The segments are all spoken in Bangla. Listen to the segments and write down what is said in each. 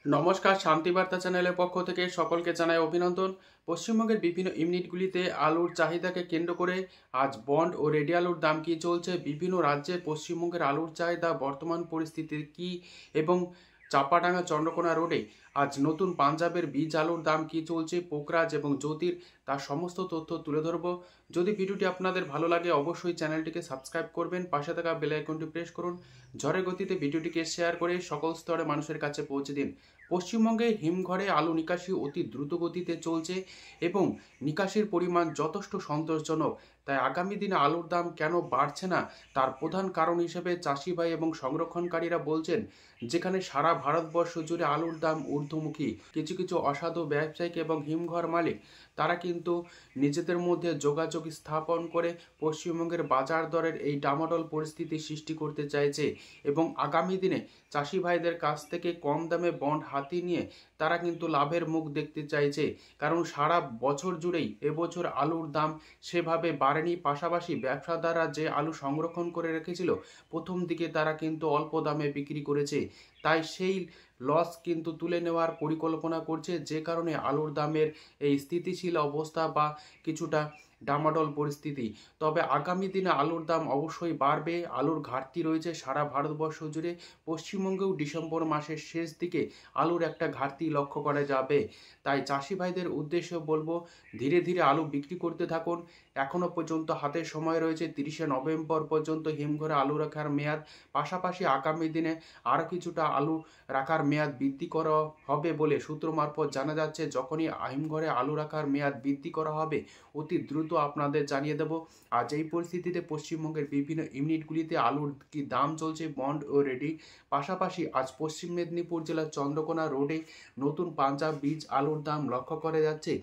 নমস্কার, শান্তিবার্তা চ্যানেলের পক্ষ থেকে সকলকে জানাই অভিনন্দন। পশ্চিমবঙ্গের বিভিন্ন ইউনিটগুলিতে আলুর চাহিদাকে কেন্দ্র করে আজ বন্ড ও রেডি আলুর দাম কী চলছে, বিভিন্ন রাজ্যে পশ্চিমবঙ্গের আলুর চাহিদা বর্তমান পরিস্থিতি কী এবং চাপাডাঙ্গা চন্দ্রকোনা রোডে আজ নতুন পাঞ্জাবের বীজ আলুর দাম কী চলছে, পোকরাজ এবং জ্যোতির, তার সমস্ত তথ্য তুলে ধরব। যদি ভিডিওটি আপনাদের ভালো লাগে অবশ্যই চ্যানেলটিকে সাবস্ক্রাইব করবেন, পাশে থাকা বেল আইকনটি প্রেস করুন, ঝড়ের গতিতে ভিডিওটিকে শেয়ার করে সকল স্তরে মানুষের কাছে পৌঁছে দিন। পশ্চিমবঙ্গে হিমঘরে আলু নিকাশি অতি দ্রুত গতিতে চলছে এবং নিকাশির পরিমাণ যথেষ্ট সন্তোষজনক। তাই আগামী দিনে আলুর দাম কেন বাড়ছে না তার প্রধান কারণ হিসেবে চাষি ভাই এবং সংরক্ষণকারীরা বলছেন, যেখানে সারা ভারতবর্ষ জুড়ে আলুর দাম ঊর্ধ্বমুখী, কিছু কিছু অসাধু ব্যবসায়িক এবং হিমঘর মালিক তারা কিন্তু নিজেদের মধ্যে যোগাযোগ স্থাপন করে পশ্চিমবঙ্গের বাজার দরের এই ডামাডোল পরিস্থিতি সৃষ্টি করতে চাইছে এবং আগামী দিনে চাষি ভাইদের কাছ থেকে কম দামে বন্ড হাতিয়ে নিয়ে তারা কিন্তু লাভের মুখ দেখতে চাইছে। কারণ সারা বছর জুড়েই এবছর আলুর দাম সেভাবে বাড়েনি, পাশাপাশি ব্যবসাদাররা যে আলু সংরক্ষণ করে রেখেছিল প্রথম দিকে তারা কিন্তু অল্প দামে বিক্রি করেছে, তাই সেই লস কিন্তু তুলে নেওয়ার পরিকল্পনা করছে, যে কারণে আলুর দামের এই স্থিতিশীল অবস্থা বা কিছুটা ডামাডোল পরিস্থিতি। তবে আগামী দিনে আলুর দাম অবশ্যই বাড়বে। আলুর ঘাটতি রয়েছে সারা ভারতবর্ষ জুড়ে, পশ্চিমবঙ্গেও ডিসেম্বর মাসের শেষ দিকে আলুর একটা ঘাটতি লক্ষ্য করা যাবে। তাই চাষি ভাইদের উদ্দেশ্যে বলবো, ধীরে ধীরে আলু বিক্রি করতে থাকুন। এখনও পর্যন্ত হাতে সময় রয়েছে 30শে নভেম্বর পর্যন্ত হিমঘরে আলু রাখার মেয়াদ। পাশাপাশি আগামী দিনে আরও কিছুটা আলু রাখার মেয়াদ বৃদ্ধি করা হবে বলে সূত্র মারফত জানা যাচ্ছে। যখনই হিমঘরে আলু রাখার মেয়াদ বৃদ্ধি করা হবে অতি দ্রুত আপনাদের জানিয়ে দেব। আজ এই পরিস্থিতিতে পশ্চিমবঙ্গের বিভিন্ন ইউনিটগুলিতে আলুর কি দাম চলছে বন্ড ও রেডি। পাশাপাশি আজ পশ্চিম মেদিনীপুর জেলার চন্দ্রকোনা রোডে নতুন পাঞ্জাব বীজ আলুর দাম লক্ষ্য করা যাচ্ছে।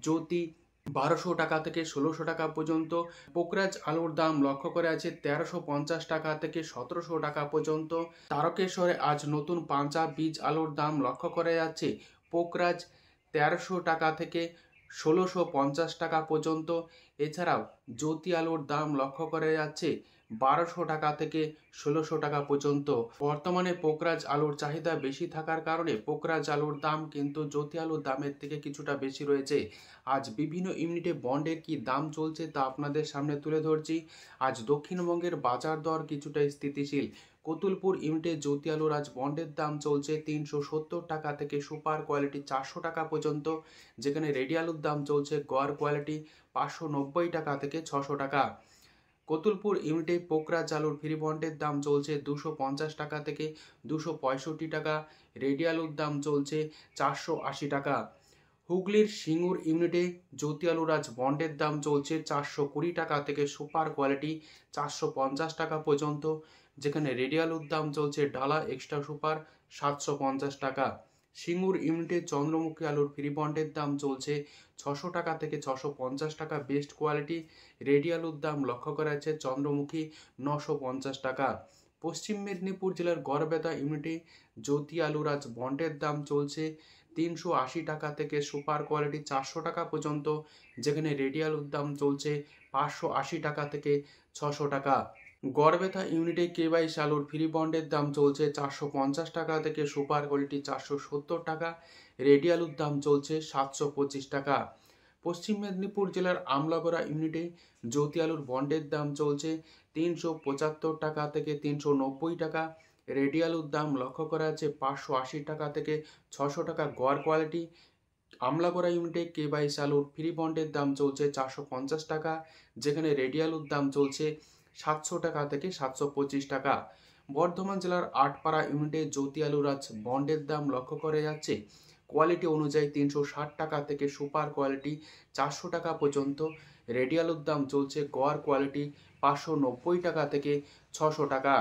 জ্যোতি 1200 টাকা থেকে 1600 টাকা পর্যন্ত, পোকরাজ আলুর দাম লক্ষ্য করা আছে 1350 টাকা থেকে 1700 টাকা পর্যন্ত। তারকেশ্বরে আজ নতুন পাঞ্জাব বীজ আলুর দাম লক্ষ্য করা যাচ্ছে পোকরাজ 1300 টাকা থেকে 1650 টাকা পর্যন্ত। এছাড়াও জ্যোতি আলুর দাম লক্ষ্য করা যাচ্ছে 1200 টাকা থেকে 1600 টাকা পর্যন্ত। বর্তমানে পোকরাজ আলুর চাহিদা বেশি থাকার কারণে পোকরাজ আলুর দাম কিন্তু জ্যোতি আলুর দামের থেকে কিছুটা বেশি রয়েছে। আজ বিভিন্ন ইউনিটে বন্ডের কি দাম চলছে তা আপনাদের সামনে তুলে ধরছি। আজ দক্ষিণবঙ্গের বাজার দর কিছুটা স্থিতিশীল। কতুলপুর ইউনিটে জ্যোতি আলুর আজ বন্ডের দাম চলছে 370 টাকা থেকে সুপার কোয়ালিটি 400 টাকা পর্যন্ত, যেখানে রেডি আলুর দাম চলছে গড় কোয়ালিটি 590 টাকা থেকে 600 টাকা। কতুলপুর ইউনিটে পোকরাজ আলুর ফ্রি বন্ডের দাম চলছে 250 টাকা থেকে 265 টাকা, রেডি আলুর দাম চলছে 480 টাকা। হুগলির সিঙ্গুর ইউনিটে জ্যোতি আলুর আজ বন্ডের দাম চলছে 420 টাকা থেকে সুপার কোয়ালিটি 450 টাকা পর্যন্ত, যেখানে রেডি আলুর দাম চলছে ডালা এক্সট্রা সুপার 750 টাকা। সিঙ্গুর ইউনিটে চন্দ্রমুখী আলুর ফ্রি বন্ডের দাম চলছে 600 টাকা থেকে 650 টাকা বেস্ট কোয়ালিটি, রেডি আলুর দাম লক্ষ্য করা যাচ্ছে চন্দ্রমুখী 950 টাকা। পশ্চিম মেদিনীপুর জেলার গড়বেতা ইউনিটে জ্যোতি আলুর আজ বন্ডের দাম চলছে 380 টাকা থেকে সুপার কোয়ালিটি 400 টাকা পর্যন্ত, যেখানে রেডি আলুর দাম চলছে 580 টাকা থেকে 600 টাকা। গড়বেতা ইউনিটে কেবাইশ আলুর ফ্রি বন্ডের দাম চলছে 450 টাকা থেকে সুপার কোয়ালিটি 470 টাকা, রেডি আলুর দাম চলছে 725 টাকা। পশ্চিম মেদিনীপুর জেলার আমলাগড়া ইউনিটে জ্যোতি আলুর বন্ডের দাম চলছে 375 টাকা থেকে 390 টাকা, রেডি আলুর দাম লক্ষ্য করা আছে 580 টাকা থেকে 600 টাকা গড় কোয়ালিটি। আমলাগড়া ইউনিটে কেবাইশ আলুর ফ্রি বন্ডের দাম চলছে 450 টাকা, যেখানে রেডি আলুর দাম চলছে 700 টাকা থেকে 725 টাকা। বর্ধমান জেলার আটপাড়া ইউনিটে জ্যোতি আলুর আজ বন্ডের দাম লক্ষ্য করা যাচ্ছে কোয়ালিটি অনুযায়ী 360 টাকা থেকে সুপার কোয়ালিটি 400 টাকা পর্যন্ত, রেডি আলুর দাম চলছে গড় কোয়ালিটি 590 টাকা থেকে 600 টাকা।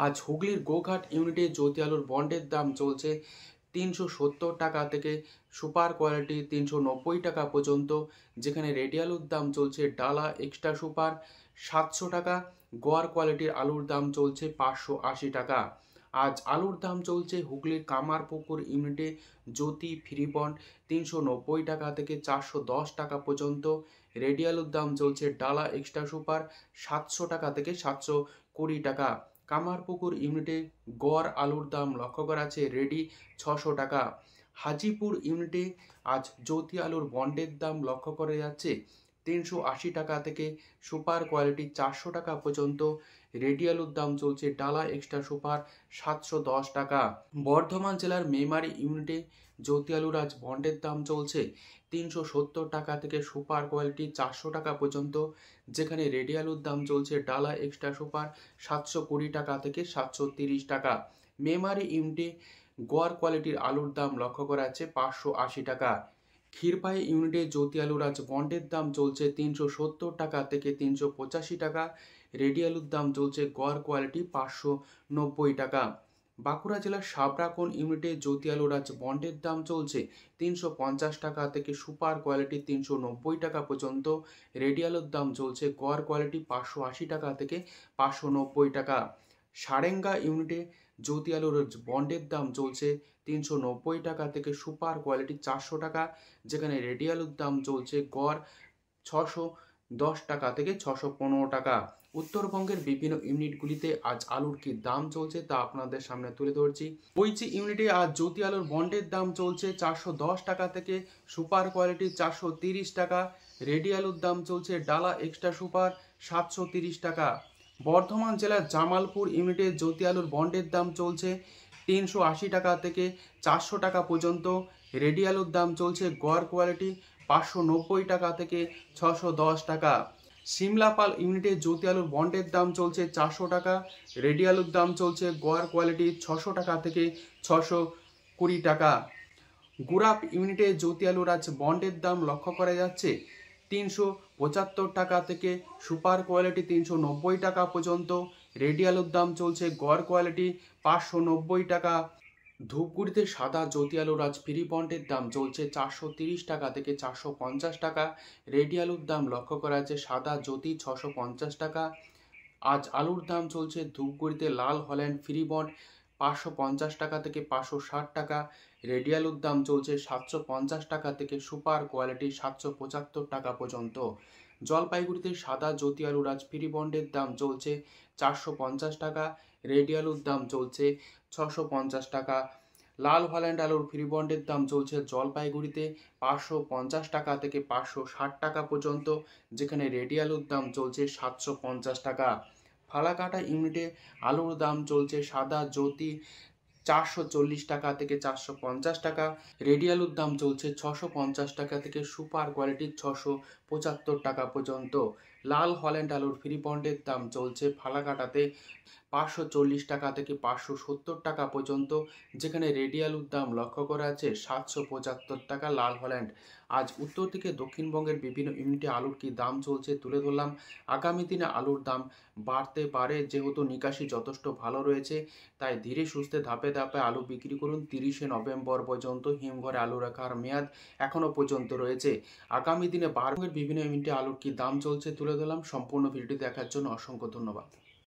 আজ হুগলির গোঘাট ইউনিটে জ্যোতি আলুর বন্ডের দাম চলছে 370 টাকা থেকে সুপার কোয়ালিটি 390 টাকা পর্যন্ত, যেখানে রেডি আলুর দাম চলছে ডালা এক্সট্রা সুপার 700 টাকা, গোয়ার কোয়ালিটির আলুর দাম চলছে 580 টাকা। আজ আলুর দাম চলছে হুগলির কামারপুকুর ইউনিটে জ্যোতি ফ্রি বন্ড 390 টাকা থেকে 410 টাকা পর্যন্ত, রেডি আলুর দাম চলছে ডালা এক্সট্রা সুপার 700 টাকা থেকে 720 টাকা। কামারপুকুর ইউনিটে গড় আলুর দাম লক্ষ্য করা আছে রেডি 600 টাকা। হাজিপুর ইউনিটে আজ জ্যোতি আলুর বন্ডের দাম লক্ষ্য করা যাচ্ছে 380 টাকা থেকে সুপার কোয়ালিটি 400 টাকা পর্যন্ত। রেডি আলুর দাম চলছে ডালা এক্সট্রা সুপার 710 টাকা। বর্ধমান জেলার মেমারি ইউনিটে জ্যোতি আলুর আজ বন্ডের দাম চলছে 370 টাকা থেকে সুপার কোয়ালিটি 400 টাকা পর্যন্ত, যেখানে রেডি আলুর দাম চলছে ডালা এক্সট্রা সুপার 720 টাকা থেকে 730 টাকা। মেমারি ইউনিটে গড় কোয়ালিটির আলুর দাম লক্ষ্য করা যাচ্ছে 580 টাকা। ক্ষীরপাই ইউনিটে জ্যোতি আলুর আজ বন্ডের দাম চলছে 370 টাকা থেকে 385 টাকা। রেডি আলুর দাম চলছে গড় কোয়ালিটি 590 টাকা। বাঁকুড়া জেলার সাবরাকোন ইউনিটে জ্যোতি আলুর আজ বন্ডের দাম চলছে 350 টাকা থেকে সুপার কোয়ালিটি 390 টাকা পর্যন্ত। রেডি আলুর দাম চলছে গড় কোয়ালিটি 580 টাকা থেকে 590 টাকা। সারেঙ্গা ইউনিটে জ্যোতি আলুর বন্ডের দাম চলছে 390 টাকা থেকে সুপার কোয়ালিটি 400 টাকা, যেখানে রেডি আলুর দাম চলছে গড় 610 টাকা থেকে 615 টাকা। উত্তরবঙ্গের বিভিন্ন ইউনিটগুলিতে আজ আলুর কি দাম চলছে তা আপনাদের সামনে তুলে ধরছি। বইচি ইউনিটে আজ জ্যোতি আলুর বন্ডের দাম চলছে 410 টাকা থেকে সুপার কোয়ালিটি 430 টাকা। রেডি আলুর দাম চলছে ডালা এক্সট্রা সুপার 730 টাকা। বর্ধমান জেলার জামালপুর ইউনিটে জ্যোতি আলুর বন্ডের দাম চলছে 380 টাকা থেকে 400 টাকা পর্যন্ত। রেডি আলুর দাম চলছে গড় কোয়ালিটি 590 টাকা থেকে 610 টাকা। সিমলাপাল ইউনিটে জ্যোতি আলুর বন্ডের দাম চলছে 400 টাকা। রেডি আলুর দাম চলছে গড় কোয়ালিটি 600 টাকা থেকে 620 টাকা। গুরাপ ইউনিটে জ্যোতি আলুর আজ বন্ডের দাম লক্ষ্য করা যাচ্ছে 375 টাকা থেকে সুপার কোয়ালিটি 390 টাকা পর্যন্ত। রেডি আলুর দাম চলছে গড় কোয়ালিটি 590 টাকা। ধূপগুড়িতে সাদা জ্যোতি আলুর আজ ফ্রি বন্ডের দাম চলছে 430 টাকা থেকে 450 টাকা। রেডি আলুর দাম লক্ষ্য করা যাচ্ছে সাদা জ্যোতি 650 টাকা। আজ আলুর দাম চলছে ধূপগুড়িতে লাল হল্যান্ড ফ্রি বন্ড 550 টাকা থেকে 560 টাকা। রেডি আলুর দাম চলছে 750 টাকা থেকে সুপার কোয়ালিটি 775 টাকা পর্যন্ত। জলপাইগুড়িতে সাদা জ্যোতি আলুর আজ ফ্রি বন্ডের দাম চলছে 450 টাকা। রেডি আলুর দাম চলছে 650 টাকা। লাল হল্যান্ড আলুর ফ্রি বন্ডের দাম চলছে জলপাইগুড়িতে 550 টাকা থেকে 560 টাকা পর্যন্ত, যেখানে রেডি আলুর দাম চলছে 750 টাকা। ফালাকাটা ইউনিটে আলুর দাম চলছে সাদা জ্যোতি 440 টাকা থেকে 450 টাকা। রেডি আলুর দাম চলছে 650 টাকা থেকে সুপার কোয়ালিটির 675 টাকা পর্যন্ত। লাল হল্যান্ড আলুর ফ্রি বন্ডের দাম চলছে ফালাকাটাতে 540 টাকা থেকে 570 টাকা পর্যন্ত, যেখানে রেডি আলুর দাম লক্ষ্য করা আছে 775 টাকা লাল হল্যান্ড। আজ উত্তর থেকে দক্ষিণবঙ্গের বিভিন্ন ইউনিটে আলুর কি দাম চলছে তুলে ধরলাম। আগামী দিনে আলুর দাম বাড়তে পারে, যেহেতু নিকাশি যথেষ্ট ভালো রয়েছে, তাই ধীরে সুস্থে ধাপে ধাপে আলু বিক্রি করুন। 30শে নভেম্বর পর্যন্ত হিমঘরে আলু রাখার মেয়াদ এখনও পর্যন্ত রয়েছে। আগামী দিনে বিভিন্ন ইউনিটে আলুর কি দাম চলছে তুলে ধরলাম। সম্পূর্ণ ভিডিওটি দেখার জন্য অসংখ্য ধন্যবাদ।